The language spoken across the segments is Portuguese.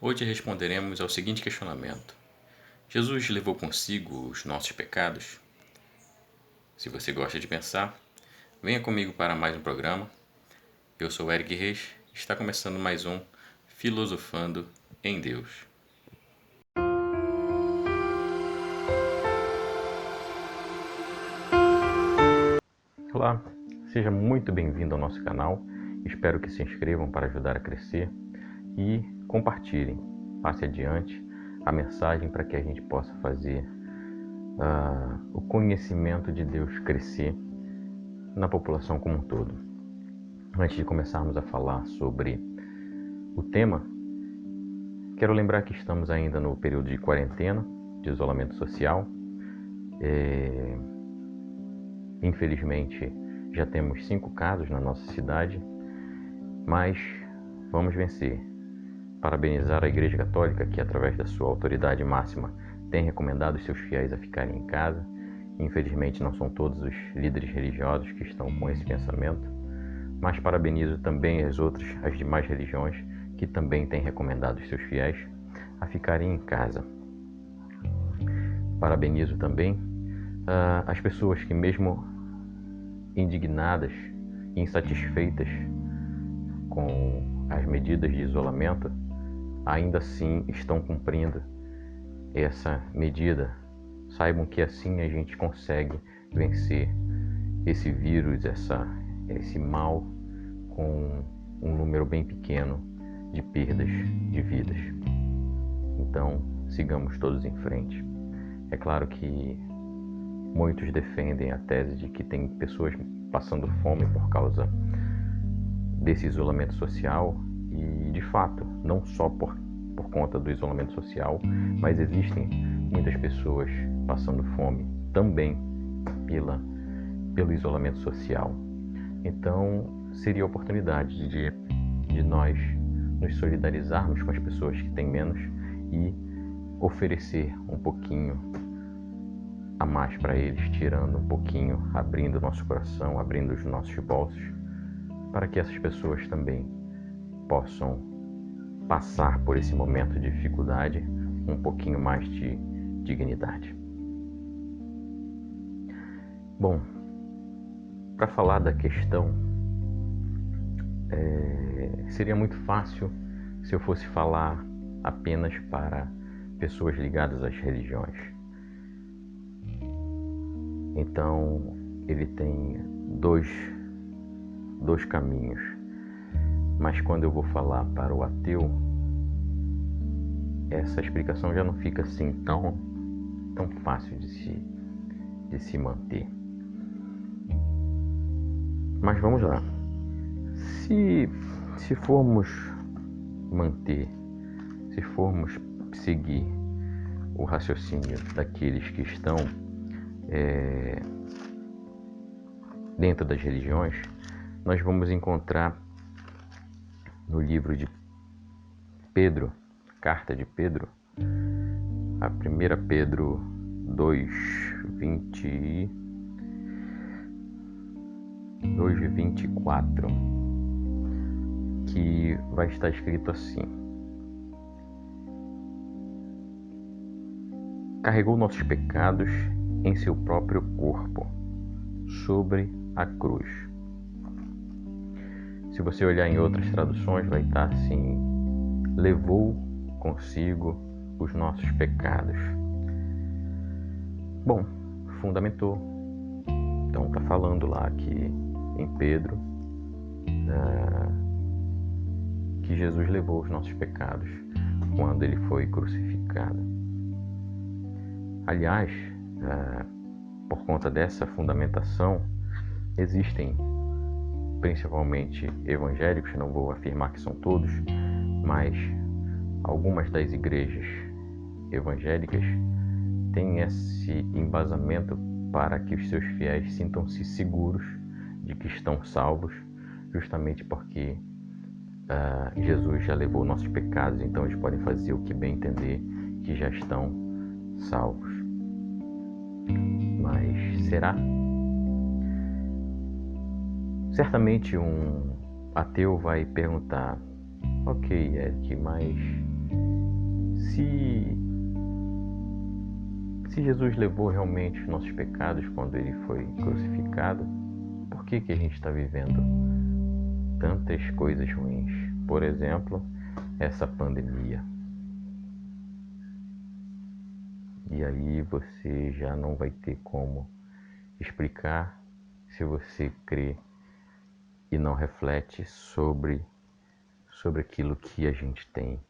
Hoje responderemos ao seguinte questionamento: Jesus levou consigo os nossos pecados? Se você gosta de pensar, venha comigo para mais um programa. Eu sou Eric Reis e está começando mais um Filosofando em Deus. Olá, seja muito bem-vindo ao nosso canal. Espero que se inscrevam para ajudar a crescer e compartilhem, passe adiante a mensagem para que a gente possa fazer o conhecimento de Deus crescer na população como um todo. Antes de começarmos a falar sobre o tema, quero lembrar que estamos ainda no período de quarentena, de isolamento social. Infelizmente, já temos 5 casos na nossa cidade, mas vamos vencer. Parabenizar a Igreja Católica, que através da sua autoridade máxima tem recomendado os seus fiéis a ficarem em casa. Infelizmente, não são todos os líderes religiosos que estão com esse pensamento, mas parabenizo também as demais religiões que também têm recomendado os seus fiéis a ficarem em casa. Parabenizo também as pessoas que, mesmo indignadas e insatisfeitas com as medidas de isolamento, ainda assim estão cumprindo essa medida. Saibam que assim a gente consegue vencer esse vírus, esse mal, com um número bem pequeno de perdas de vidas. Então, sigamos todos em frente. É claro que muitos defendem a tese de que tem pessoas passando fome por causa desse isolamento social e, de fato, não só por conta do isolamento social, mas existem muitas pessoas passando fome também pelo isolamento social. Então, seria a oportunidade de nós nos solidarizarmos com as pessoas que têm menos e oferecer um pouquinho a mais para eles, tirando um pouquinho, abrindo o nosso coração, abrindo os nossos bolsos, para que essas pessoas também possam passar por esse momento de dificuldade um pouquinho mais de dignidade. Bom, para falar da questão, seria muito fácil se eu fosse falar apenas para pessoas ligadas às religiões. Então, ele tem dois caminhos. Mas quando eu vou falar para o ateu, essa explicação já não fica assim tão fácil de se manter. Mas vamos lá. Se formos seguir o raciocínio daqueles que estão dentro das religiões, nós vamos encontrar no livro de Pedro, carta de Pedro, a 1 Pedro 2:24, que vai estar escrito assim: carregou nossos pecados em seu próprio corpo, sobre a cruz. Se você olhar em outras traduções, vai estar assim: levou consigo os nossos pecados. Bom, fundamentou. Então está falando lá que em Pedro que Jesus levou os nossos pecados quando ele foi crucificado. Aliás, por conta dessa fundamentação, existem principalmente evangélicos, não vou afirmar que são todos, mas algumas das igrejas evangélicas têm esse embasamento para que os seus fiéis sintam-se seguros de que estão salvos, justamente porque Jesus já levou nossos pecados, então eles podem fazer o que bem entender, que já estão salvos. Mas será? Certamente um ateu vai perguntar: ok, Eric, mas se Jesus levou realmente os nossos pecados quando ele foi crucificado, por que a gente está vivendo tantas coisas ruins? Por exemplo, essa pandemia. E aí você já não vai ter como explicar se você crê e não reflete sobre aquilo que a gente tem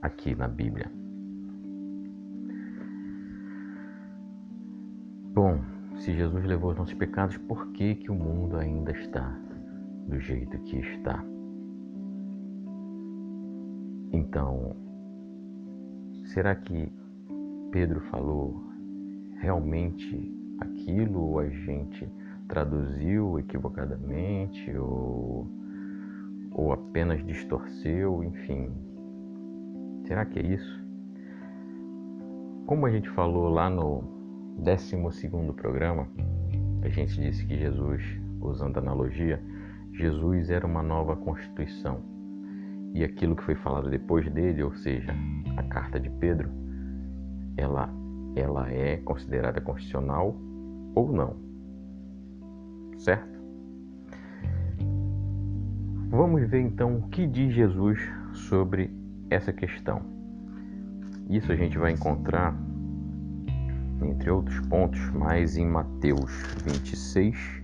aqui na Bíblia. Bom, se Jesus levou os nossos pecados, por que o mundo ainda está do jeito que está? Então, será que Pedro falou realmente aquilo, ou a gente traduziu equivocadamente, ou apenas distorceu, enfim? Será que é isso? Como a gente falou lá no 12º programa, a gente disse que Jesus, usando analogia, Jesus era uma nova constituição. E aquilo que foi falado depois dele, ou seja, a carta de Pedro, ela é considerada constitucional ou não. Certo? Vamos ver então o que diz Jesus sobre essa questão. Isso a gente vai encontrar, entre outros pontos, mais em Mateus 26.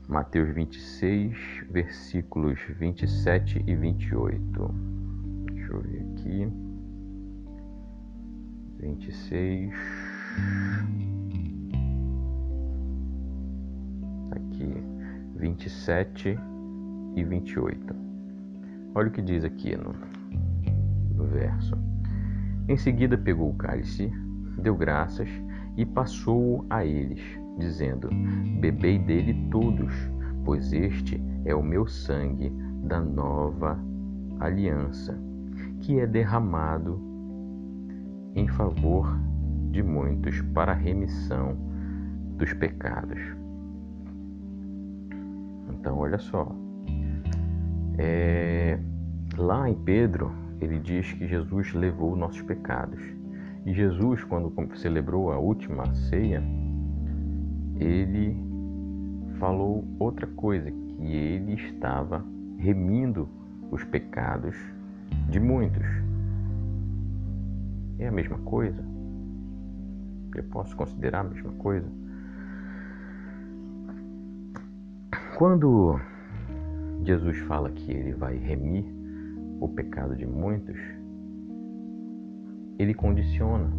Mateus 26, versículos 27 e 28. Deixa eu ver aqui. 26. Aqui, 27 e 28. Olha o que diz aqui no verso. Em seguida pegou o cálice, deu graças e passou-o a eles, dizendo: bebei dele todos, pois este é o meu sangue da nova aliança, que é derramado em favor de muitos para a remissão dos pecados. Então, olha só. Lá em Pedro, ele diz que Jesus levou nossos pecados. E Jesus, quando celebrou a última ceia, ele falou outra coisa, que ele estava remindo os pecados de muitos. É a mesma coisa? Eu posso considerar a mesma coisa? Quando Jesus fala que ele vai remir o pecado de muitos, ele condiciona.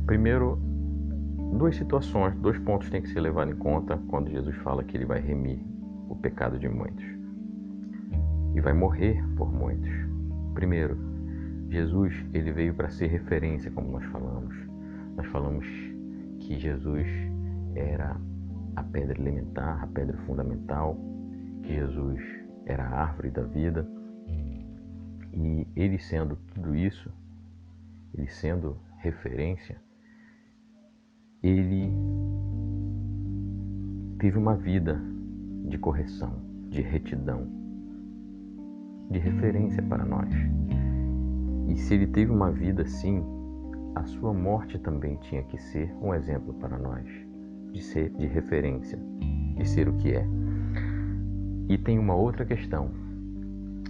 Primeiro, duas situações, 2 pontos têm que ser levados em conta quando Jesus fala que ele vai remir o pecado de muitos e vai morrer por muitos. Primeiro, Jesus, ele veio para ser referência, como nós falamos. Nós falamos que Jesus era a pedra elementar, a pedra fundamental, que Jesus era a árvore da vida. E ele sendo tudo isso, ele sendo referência, ele teve uma vida de correção, de retidão, de referência para nós. E se ele teve uma vida assim, a sua morte também tinha que ser um exemplo para nós, de ser de referência, de ser o que é. E tem uma outra questão.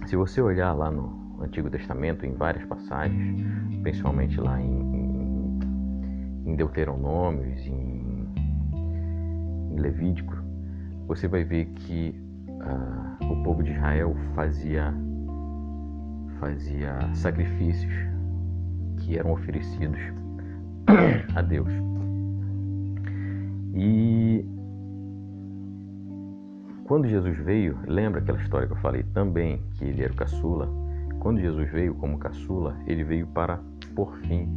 Se você olhar lá no Antigo Testamento, em várias passagens, principalmente lá em Deuteronômios, em Levítico, você vai ver que o povo de Israel fazia sacrifícios que eram oferecidos a Deus. E quando Jesus veio, lembra aquela história que eu falei também, que ele era o caçula? Quando Jesus veio como caçula, ele veio para pôr fim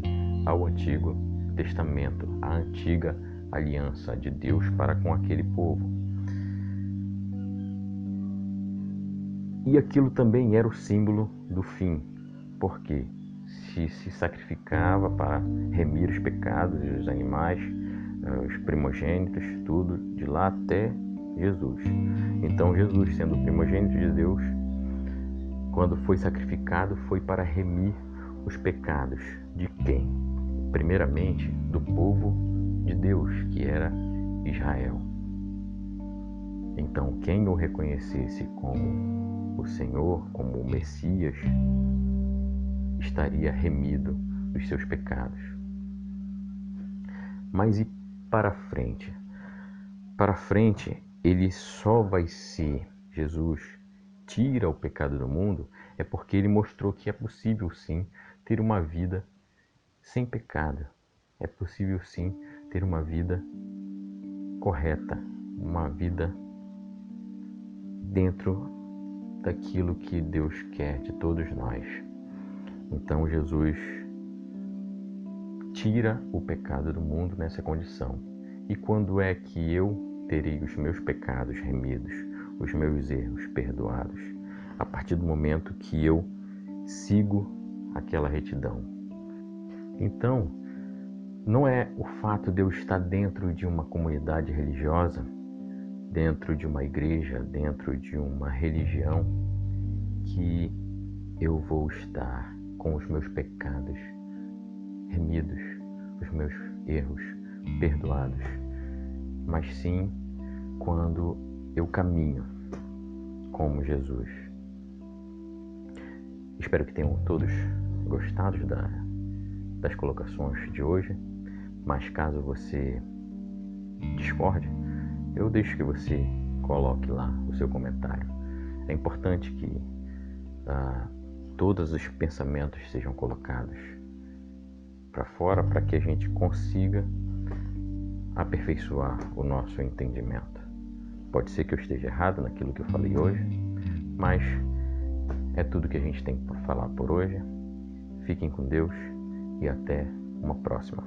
ao Antigo Testamento, a antiga aliança de Deus para com aquele povo. E aquilo também era o símbolo do fim, porque se sacrificava para remir os pecados dos animais, os primogênitos, tudo, de lá até Jesus. Então Jesus, sendo o primogênito de Deus, quando foi sacrificado, foi para remir os pecados de quem? Primeiramente, do povo de Deus, que era Israel. Então, quem o reconhecesse como o Senhor, como o Messias, estaria remido dos seus pecados. Mas e para frente? Para frente, ele só vai ser, Jesus tira o pecado do mundo, é porque ele mostrou que é possível sim ter uma vida sem pecado. É possível sim ter uma vida correta, uma vida dentro daquilo que Deus quer de todos nós. Então Jesus tira o pecado do mundo nessa condição. E quando é que eu terei os meus pecados remidos, os meus erros perdoados? A partir do momento que eu sigo aquela retidão. Então, não é o fato de eu estar dentro de uma comunidade religiosa, dentro de uma igreja, dentro de uma religião, que eu vou estar com os meus pecados remidos, os meus erros perdoados, mas sim quando eu caminho como Jesus. Espero que tenham todos gostado das colocações de hoje, mas caso você discorde, eu deixo que você coloque lá o seu comentário. É importante que todos os pensamentos sejam colocados para fora para que a gente consiga aperfeiçoar o nosso entendimento. Pode ser que eu esteja errado naquilo que eu falei hoje, mas é tudo que a gente tem para falar por hoje. Fiquem com Deus e até uma próxima.